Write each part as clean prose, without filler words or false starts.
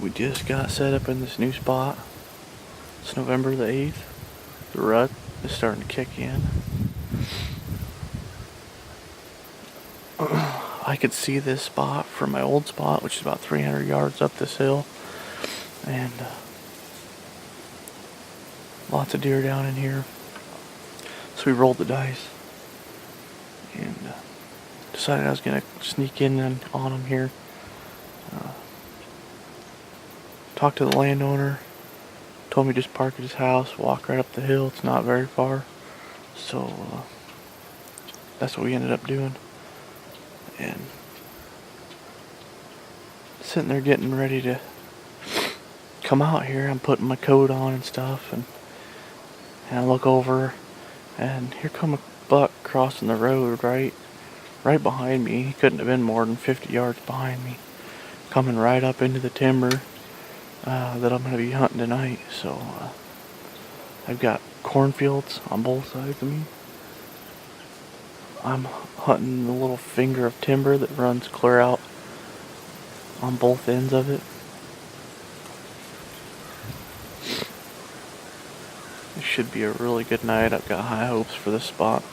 We just got set up in this new spot. It's November the 8th. The rut is starting to kick in. I could see this spot from my old spot, which is about 300 yards up this hill. And lots of deer down in here. So we rolled the dice and decided I was going to sneak in on them here. Talked to the landowner. Told me just park at his house, walk right up the hill. It's not very far. So that's what we ended up doing. And sitting there getting ready to come out here. I'm putting my coat on and stuff, and I look over, and here come a buck crossing the road right behind me. He couldn't have been more than 50 yards behind me, coming right up into the timber that I'm going to be hunting tonight. So I've got cornfields on both sides of me. I'm hunting the little finger of timber that runs clear out on both ends of it. It should be a really good night. I've got high hopes for this spot.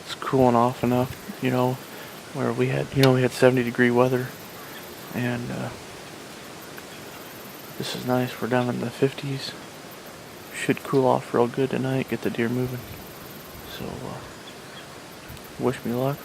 It's cooling off enough, where we had 70-degree weather, and this is nice. We're down in the 50s. Should cool off real good tonight, get the deer moving. So, wish me luck.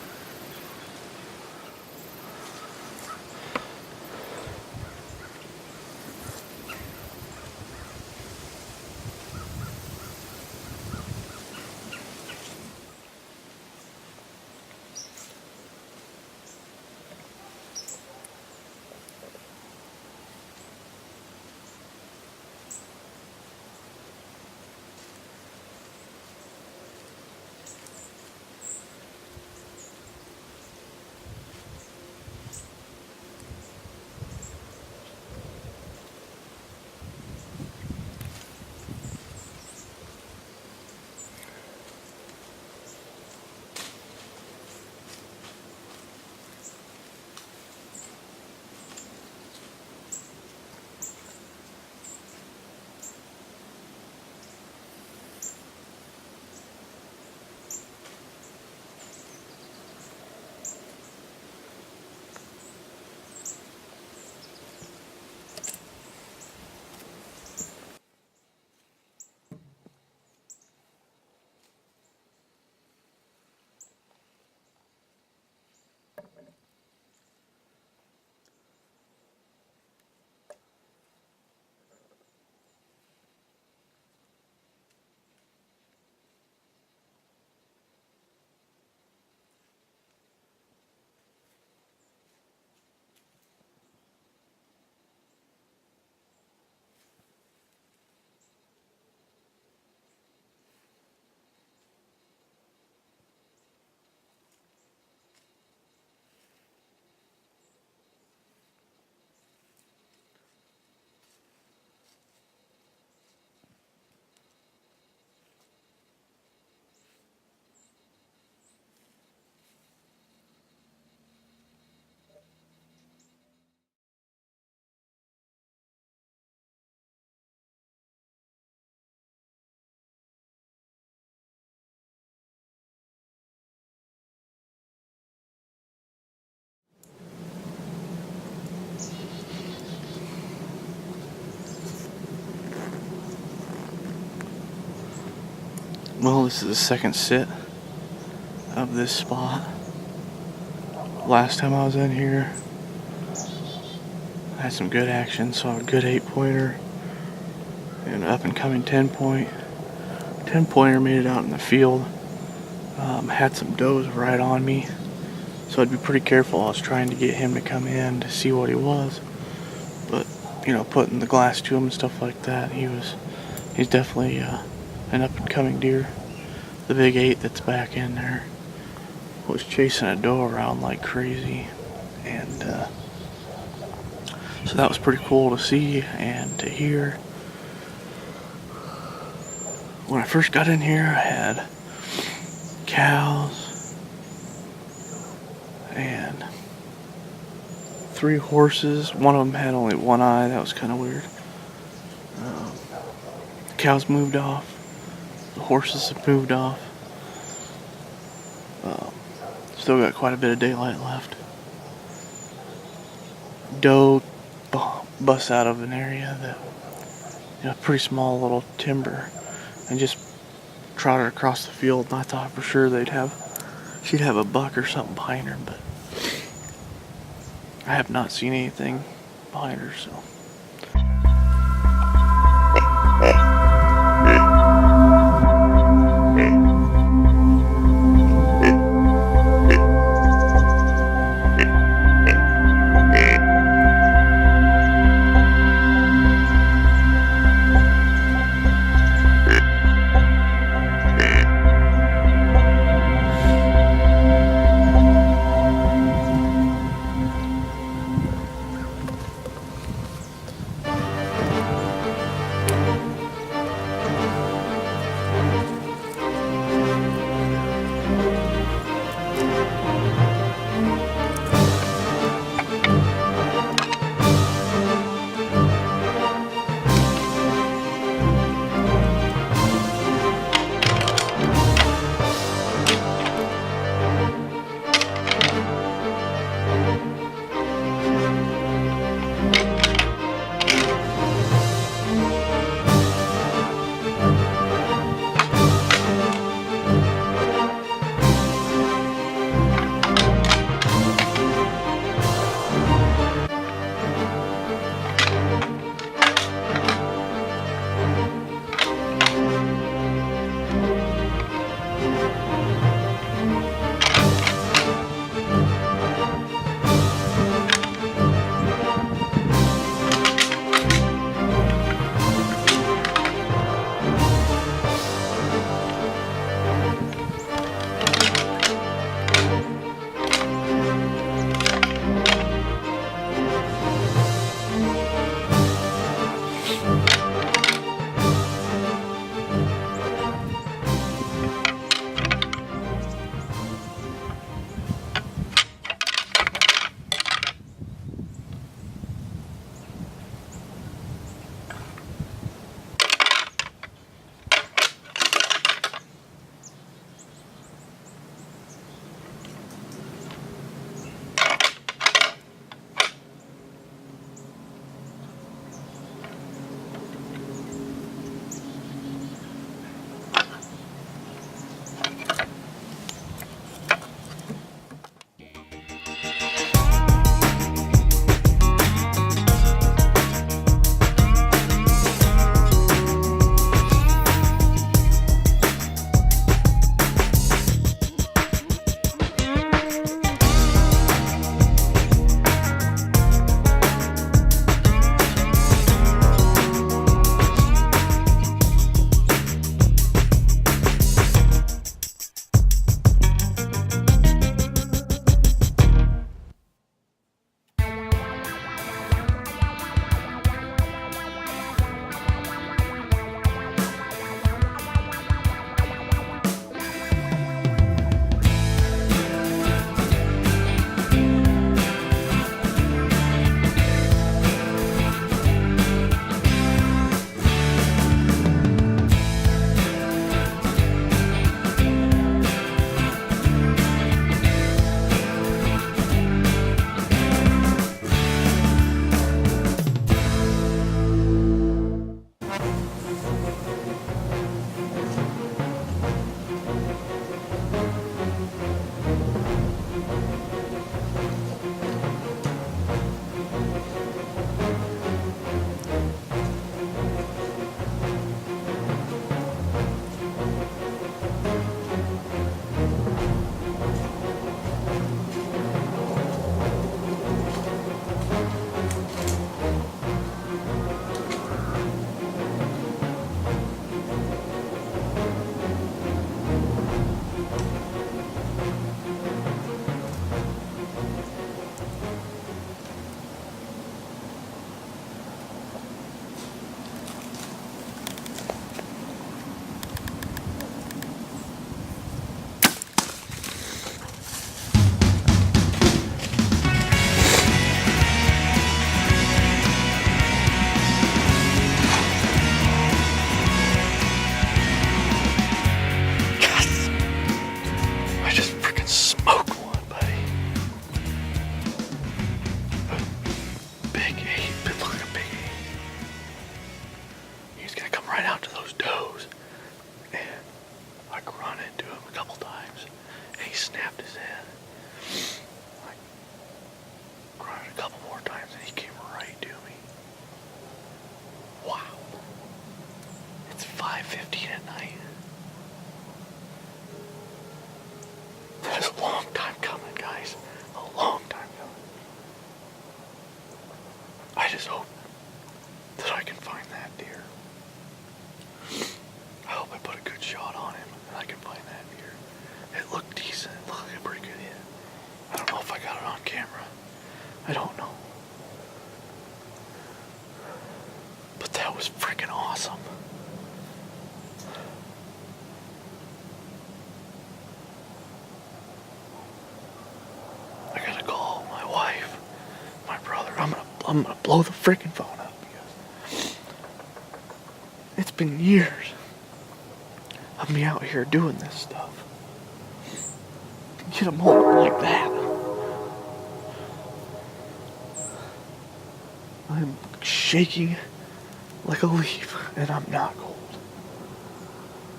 Well, this is the second sit of this spot. Last time I was in here, I had some good action. Saw a good 8-pointer and up and coming 10-point. 10-pointer made it out in the field. Had some does right on me, so I'd be pretty careful. I was trying to get him to come in to see what he was, but putting the glass to him and stuff like that, he's definitely an up-and-coming deer. The big 8 that's back in there was chasing a doe around like crazy, and so that was pretty cool to see and to hear. When I first got in here, I had cows and 3 horses. One of them had only one eye. That was kind of weird. The cows moved off. The horses have moved off. Still got quite a bit of daylight left. Doe busts out of an area that, pretty small little timber, and just trotted across the field. And I thought for sure she'd have a buck or something behind her, but I have not seen anything behind her, so. run into him a couple times, and he snapped his head. I grunted a couple more times, and he came right to me. Wow. It's 5:15 at night. That is a long time coming, guys. A long time coming. I just hope that I can find that deer. I hope I put a good shot on him and I can find that deer. It looked decent. It looked like a pretty good hit. I don't know if I got it on camera. I don't know. But that was freaking awesome. I gotta call my wife, my brother. I'm gonna blow the freaking phone up because it's been years of me out here doing this stuff. Get a moment like that. I'm shaking like a leaf, and I'm not cold.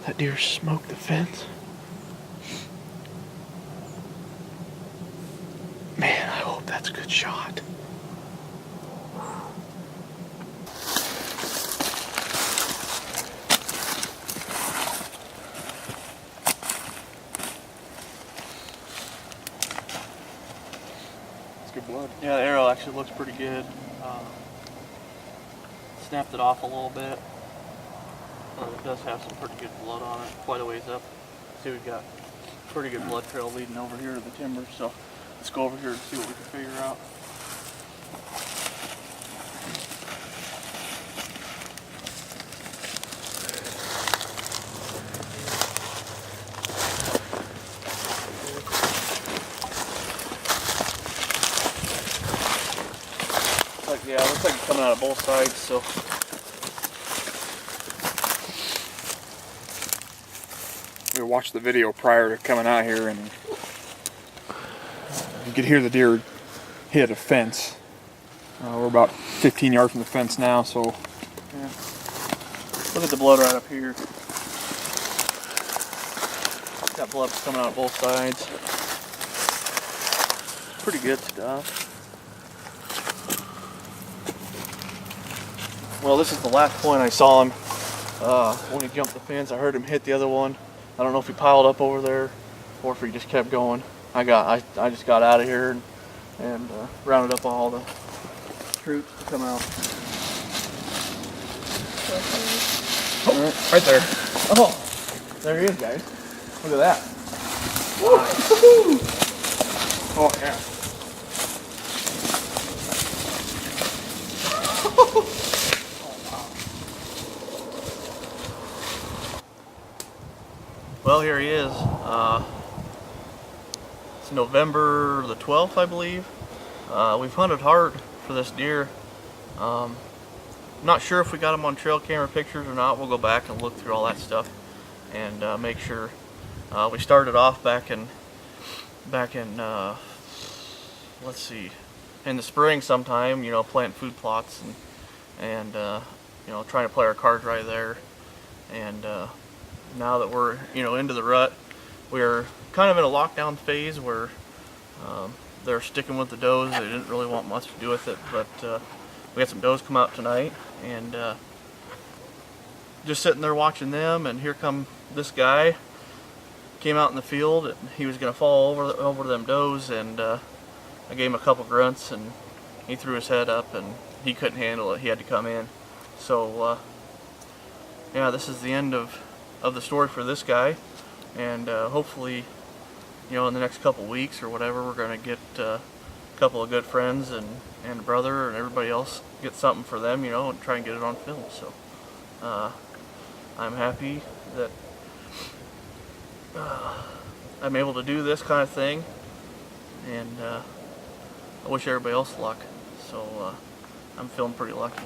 That deer smoked the fence. Man, I hope that's a good shot. It's good blood. Yeah, the arrow actually looks pretty good. Snapped it off a little bit. It does have some pretty good blood on it, quite a ways up. See, we've got a pretty good blood trail leading over here to the timber, so let's go over here and see what we can figure out. Yeah, it looks like it's coming out of both sides, so. We watched the video prior to coming out here, and you could hear the deer hit a fence. We're about 15 yards from the fence now, so. Yeah. Look at the blood right up here. Got blood coming out of both sides. Pretty good stuff. Well, this is the last point I saw him when he jumped the fence. I heard him hit the other one. I don't know if he piled up over there or if he just kept going. I just got out of here and rounded up all the troops to come out. Oh, right there. Oh, there he is, guys. Look at that. Oh, yeah. Well, here he is. It's November the 12th, I believe. We've hunted hard for this deer. Not sure if we got him on trail camera pictures or not. We'll go back and look through all that stuff and make sure. We started off back in let's see, in the spring sometime. You know, planting food plots and you know, trying to play our cards right there. And now that we're, you know, into the rut, we're kind of in a lockdown phase where they're sticking with the does. They didn't really want much to do with it, but we had some does come out tonight, and just sitting there watching them, and here come this guy. Came out in the field, and he was going to fall over them does, and I gave him a couple grunts, and he threw his head up, and he couldn't handle it. He had to come in. So yeah, this is the end of the story for this guy, and hopefully, you know, in the next couple weeks or whatever, we're going to get a couple of good friends and a brother and everybody else, get something for them, you know, and try and get it on film. So I'm happy that I'm able to do this kind of thing, and I wish everybody else luck. So I'm feeling pretty lucky.